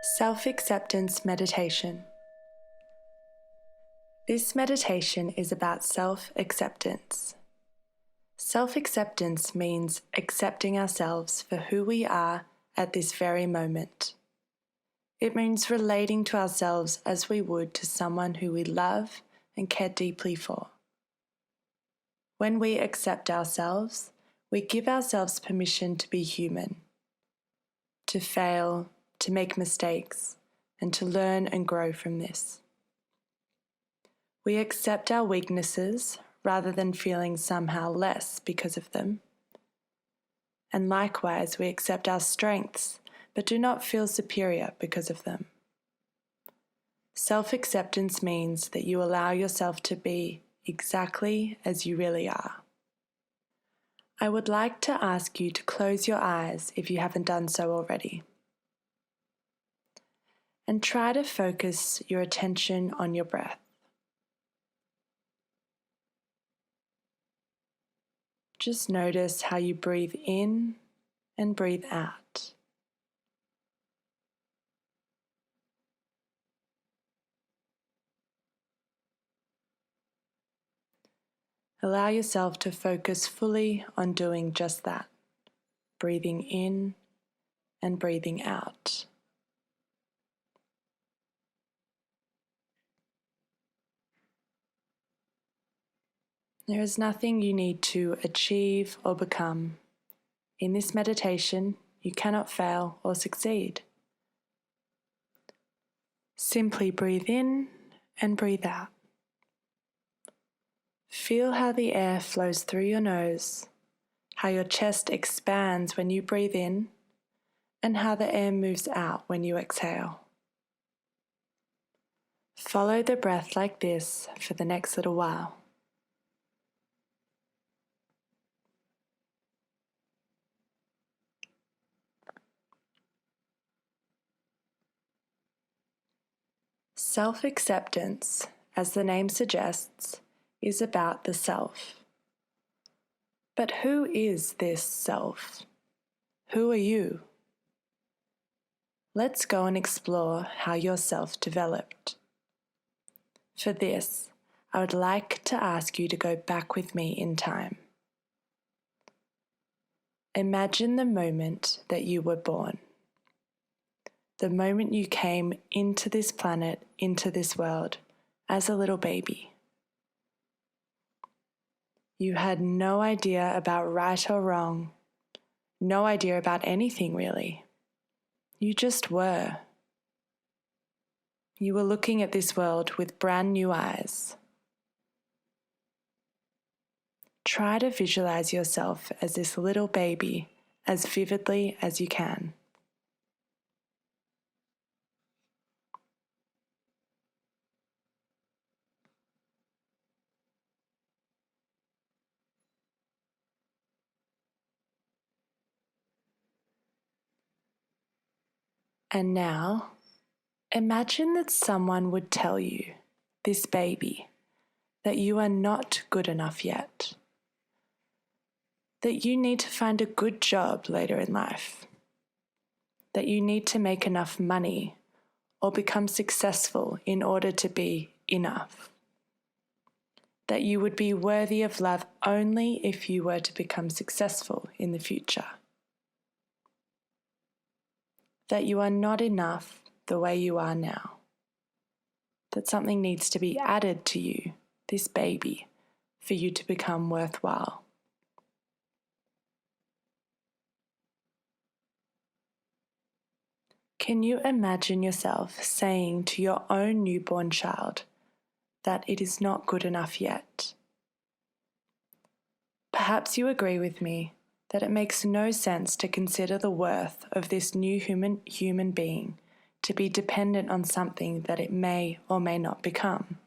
Self-acceptance meditation. This meditation is about self-acceptance. Self-acceptance means accepting ourselves for who we are at this very moment. It means relating to ourselves as we would to someone who we love and care deeply for. When we accept ourselves, we give ourselves permission to be human, to fail, to make mistakes, and to learn and grow from this. We accept our weaknesses rather than feeling somehow less because of them. And likewise, we accept our strengths but do not feel superior because of them. Self-acceptance means that you allow yourself to be exactly as you really are. I would like to ask you to close your eyes if you haven't done so already. And try to focus your attention on your breath. Just notice how you breathe in and breathe out. Allow yourself to focus fully on doing just that, breathing in and breathing out. There is nothing you need to achieve or become. In this meditation, you cannot fail or succeed. Simply breathe in and breathe out. Feel how the air flows through your nose, how your chest expands when you breathe in, and how the air moves out when you exhale. Follow the breath like this for the next little while. Self-acceptance, as the name suggests, is about the self. But who is this self? Who are you? Let's go and explore how your self developed. For this, I would like to ask you to go back with me in time. Imagine the moment that you were born. The moment you came into this planet, into this world, as a little baby. You had no idea about right or wrong, no idea about anything really. You just were. You were looking at this world with brand new eyes. Try to visualize yourself as this little baby as vividly as you can. And now, imagine that someone would tell you, this baby, that you are not good enough yet. That you need to find a good job later in life. That you need to make enough money or become successful in order to be enough. That you would be worthy of love only if you were to become successful in the future. That you are not enough the way you are now. That something needs to be added to you, this baby, for you to become worthwhile. Can you imagine yourself saying to your own newborn child that it is not good enough yet? Perhaps you agree with me that it makes no sense to consider the worth of this new human being to be dependent on something that it may or may not become.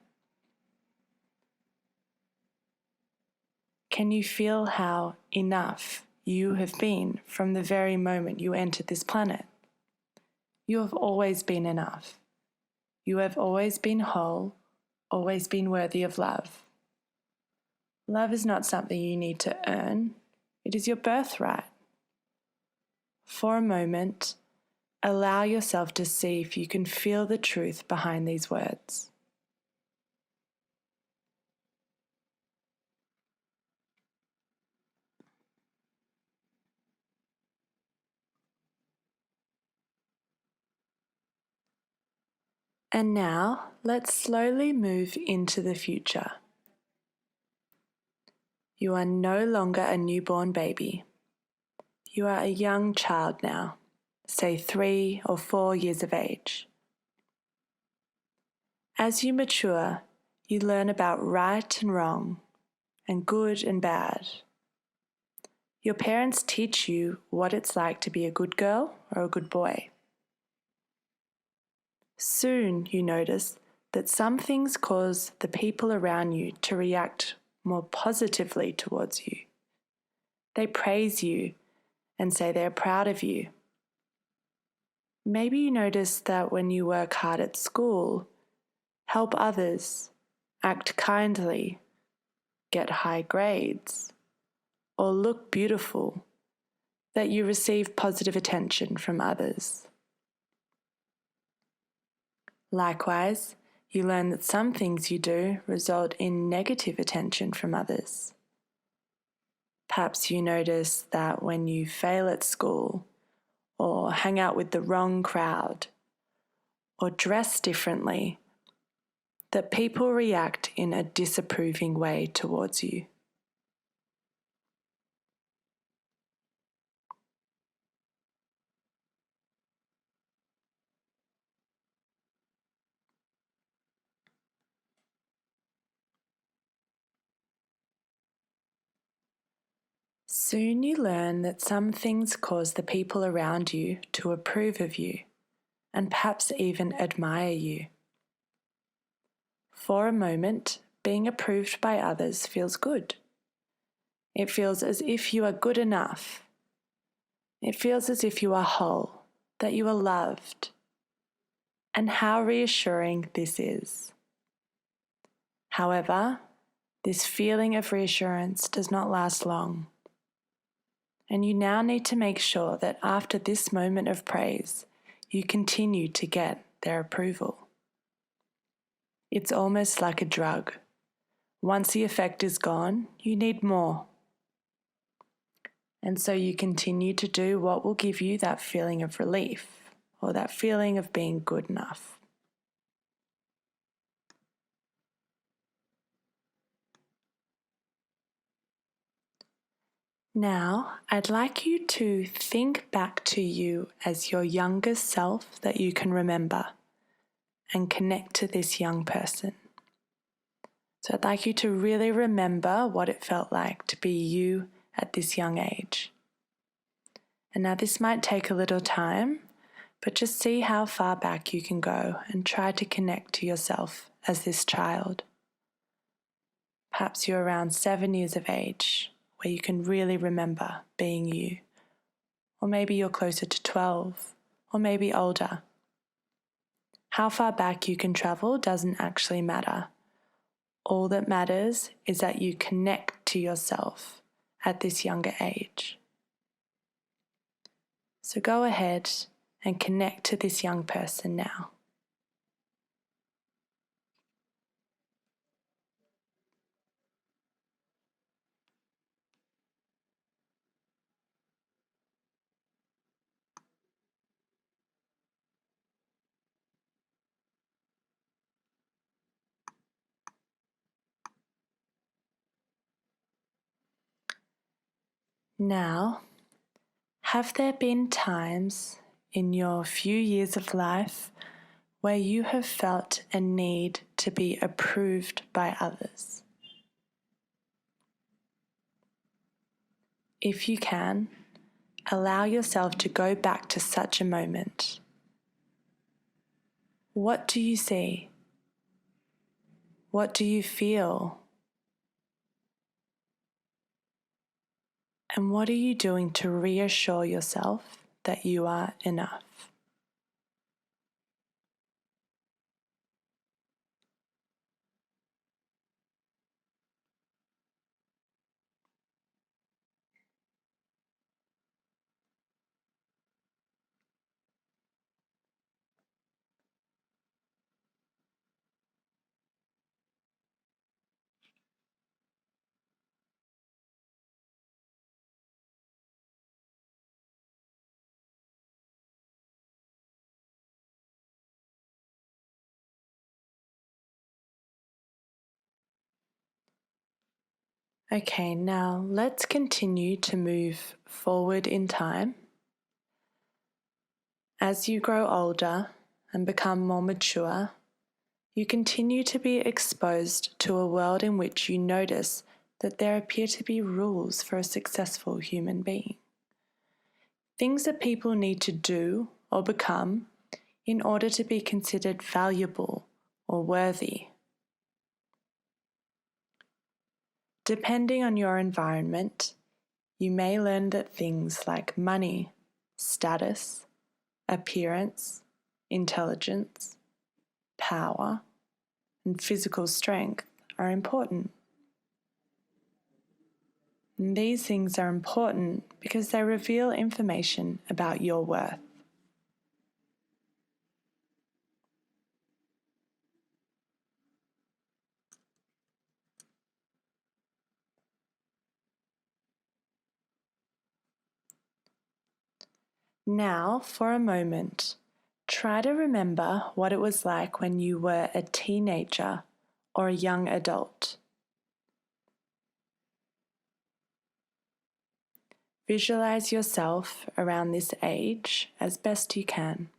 Can you feel how enough you have been from the very moment you entered this planet? You have always been enough. You have always been whole, always been worthy of love. Love is not something you need to earn. It is your birthright. For a moment, Allow yourself to see if you can feel the truth behind these words. And now, let's slowly move into the future. You are no longer a newborn baby. You are a young child now, say 3 or 4 years of age. As you mature, you learn about right and wrong, and good and bad. Your parents teach you what it's like to be a good girl or a good boy. Soon you notice that some things cause the people around you to react more positively towards you. They praise you and say they're proud of you. Maybe you notice that when you work hard at school, help others, act kindly, get high grades, or look beautiful, that you receive positive attention from others. Likewise, you learn that some things you do result in negative attention from others. Perhaps you notice that when you fail at school, or hang out with the wrong crowd, or dress differently, that people react in a disapproving way towards you. Soon you learn that some things cause the people around you to approve of you and perhaps even admire you. For a moment, being approved by others feels good. It feels as if you are good enough. It feels as if you are whole, that you are loved. And how reassuring this is. However, this feeling of reassurance does not last long. And you now need to make sure that after this moment of praise, you continue to get their approval. It's almost like a drug. Once the effect is gone, you need more. And so you continue to do what will give you that feeling of relief or that feeling of being good enough. Now, I'd like you to think back to you as your youngest self that you can remember and connect to this young person. So I'd like you to really remember what it felt like to be you at this young age. And now this might take a little time, but just see how far back you can go and try to connect to yourself as this child. Perhaps you're around 7 years of age, where you can really remember being you. Or maybe you're closer to 12, or maybe older. How far back you can travel doesn't actually matter. All that matters is that you connect to yourself at this younger age. So go ahead and connect to this young person now. Now, have there been times in your few years of life where you have felt a need to be approved by others? If you can, allow yourself to go back to such a moment. What do you see? What do you feel? And what are you doing to reassure yourself that you are enough? Okay, now let's continue to move forward in time. As you grow older and become more mature, you continue to be exposed to a world in which you notice that there appear to be rules for a successful human being. Things that people need to do or become in order to be considered valuable or worthy. Depending on your environment, you may learn that things like money, status, appearance, intelligence, power, and physical strength are important. And these things are important because they reveal information about your worth. Now, for a moment, try to remember what it was like when you were a teenager or a young adult. Visualize yourself around this age as best you can.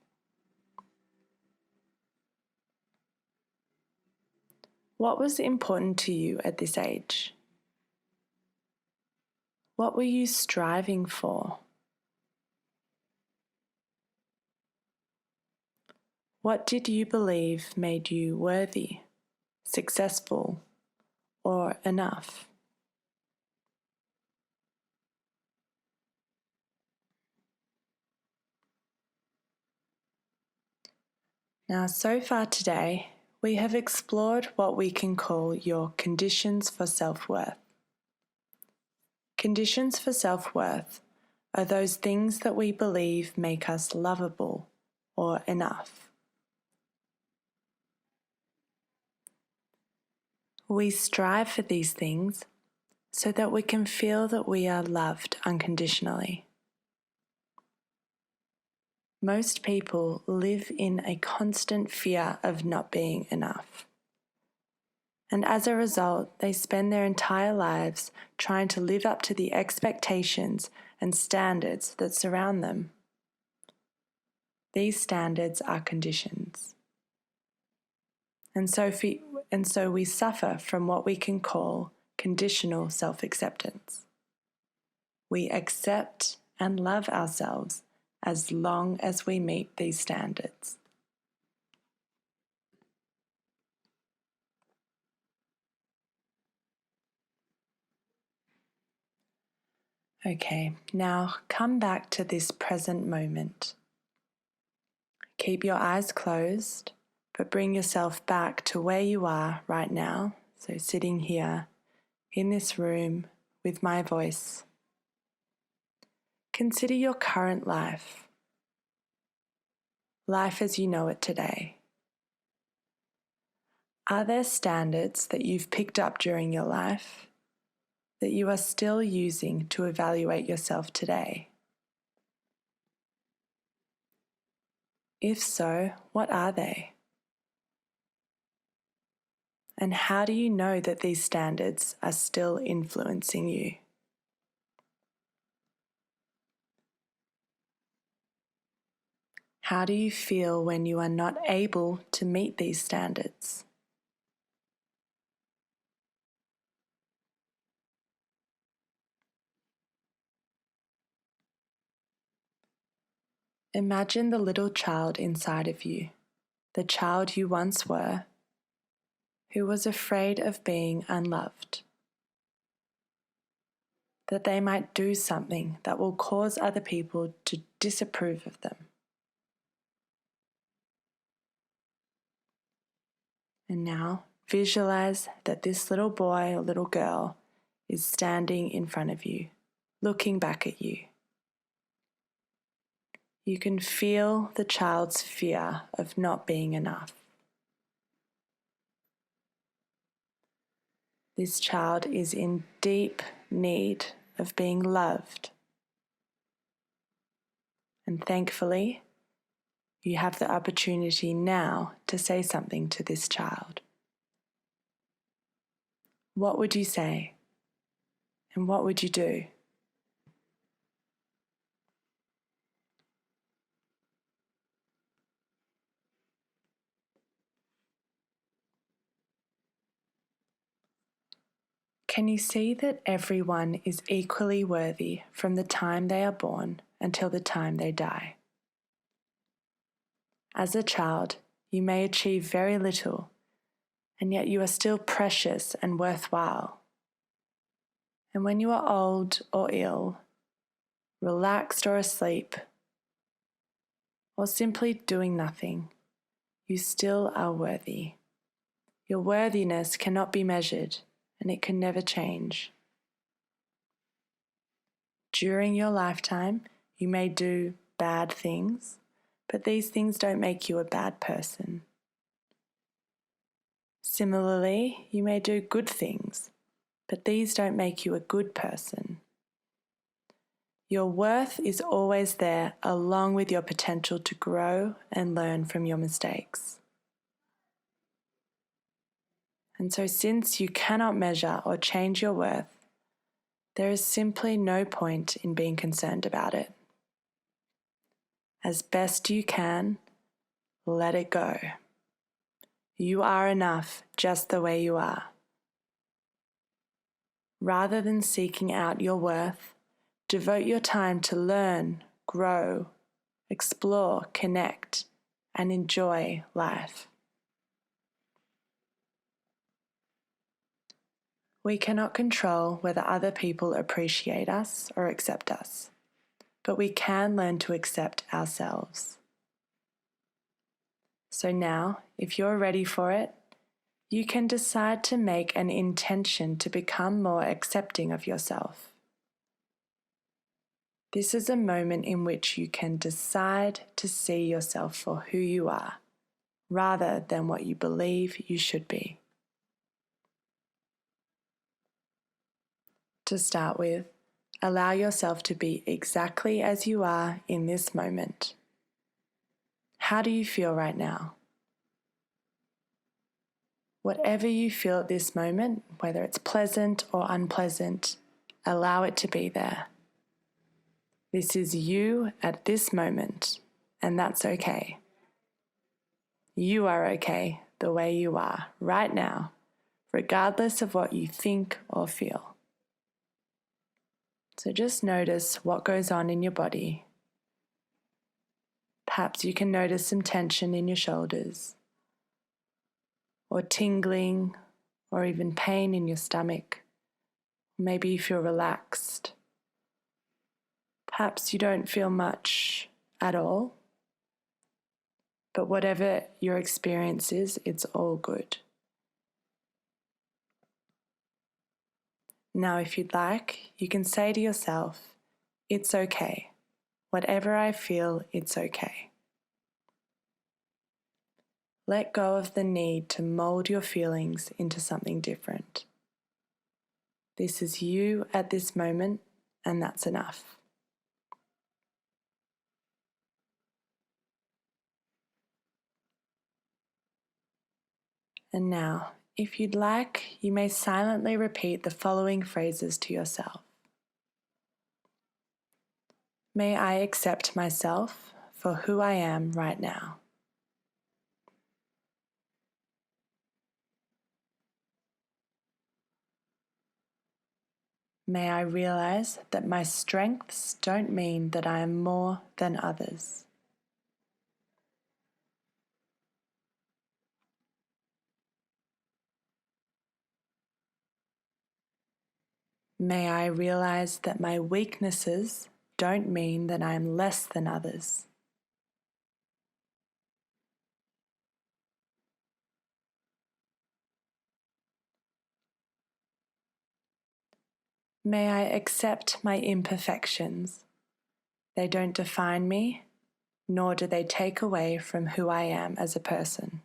What was important to you at this age? What were you striving for? What did you believe made you worthy, successful, or enough? Now, so far today, we have explored what we can call your conditions for self-worth. Conditions for self-worth are those things that we believe make us lovable or enough. We strive for these things so that we can feel that we are loved unconditionally. Most people live in a constant fear of not being enough. And as a result, they spend their entire lives trying to live up to the expectations and standards that surround them. These standards are conditions. And so we suffer from what we can call conditional self-acceptance. We accept and love ourselves as long as we meet these standards. Okay, now come back to this present moment. Keep your eyes closed, but bring yourself back to where you are right now. So sitting here in this room with my voice. Consider your current life as you know it today. Are there standards that you've picked up during your life that you are still using to evaluate yourself today? If so, what are they? And how do you know that these standards are still influencing you? How do you feel when you are not able to meet these standards? Imagine the little child inside of you, the child you once were, who was afraid of being unloved, that they might do something that will cause other people to disapprove of them. And now visualize that this little boy or little girl is standing in front of you, looking back at you. You can feel the child's fear of not being enough. This child is in deep need of being loved. And thankfully, you have the opportunity now to say something to this child. What would you say? And what would you do? Can you see that everyone is equally worthy from the time they are born until the time they die? As a child, you may achieve very little, and yet you are still precious and worthwhile. And when you are old or ill, relaxed or asleep, or simply doing nothing, you still are worthy. Your worthiness cannot be measured, and it can never change. During your lifetime, you may do bad things, but these things don't make you a bad person. Similarly, you may do good things, but these don't make you a good person. Your worth is always there, along with your potential to grow and learn from your mistakes. And so, since you cannot measure or change your worth, there is simply no point in being concerned about it. As best you can, let it go. You are enough just the way you are. Rather than seeking out your worth, devote your time to learn, grow, explore, connect, and enjoy life. We cannot control whether other people appreciate us or accept us, but we can learn to accept ourselves. So now, if you're ready for it, you can decide to make an intention to become more accepting of yourself. This is a moment in which you can decide to see yourself for who you are, rather than what you believe you should be. To start with, allow yourself to be exactly as you are in this moment. How do you feel right now? Whatever you feel at this moment, whether it's pleasant or unpleasant, allow it to be there. This is you at this moment, and that's okay. You are okay the way you are right now, regardless of what you think or feel. So just notice what goes on in your body. Perhaps you can notice some tension in your shoulders, or tingling, or even pain in your stomach. Maybe you feel relaxed. Perhaps you don't feel much at all, but whatever your experience is, it's all good. Now, if you'd like, you can say to yourself, it's okay. Whatever I feel, it's okay. Let go of the need to mold your feelings into something different. This is you at this moment, and that's enough. And now, if you'd like, you may silently repeat the following phrases to yourself. May I accept myself for who I am right now. May I realize that my strengths don't mean that I am more than others. May I realize that my weaknesses don't mean that I am less than others. May I accept my imperfections. They don't define me, nor do they take away from who I am as a person.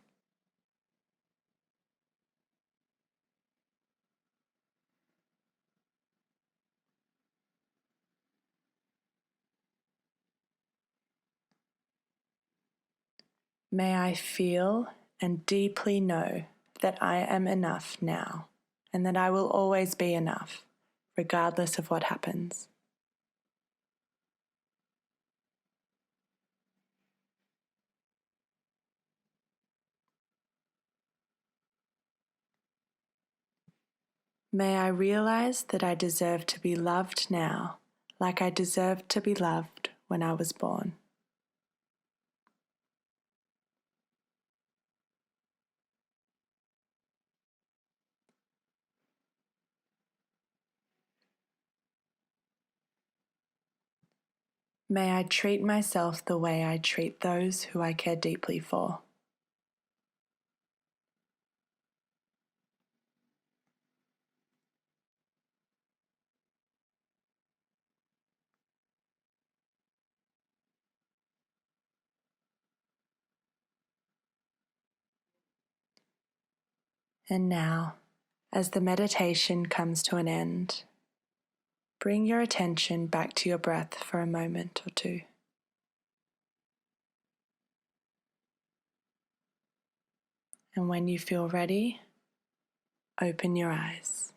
May I feel and deeply know that I am enough now, and that I will always be enough, regardless of what happens. May I realize that I deserve to be loved now, like I deserved to be loved when I was born. May I treat myself the way I treat those who I care deeply for. And now, as the meditation comes to an end, bring your attention back to your breath for a moment or two. And when you feel ready, open your eyes.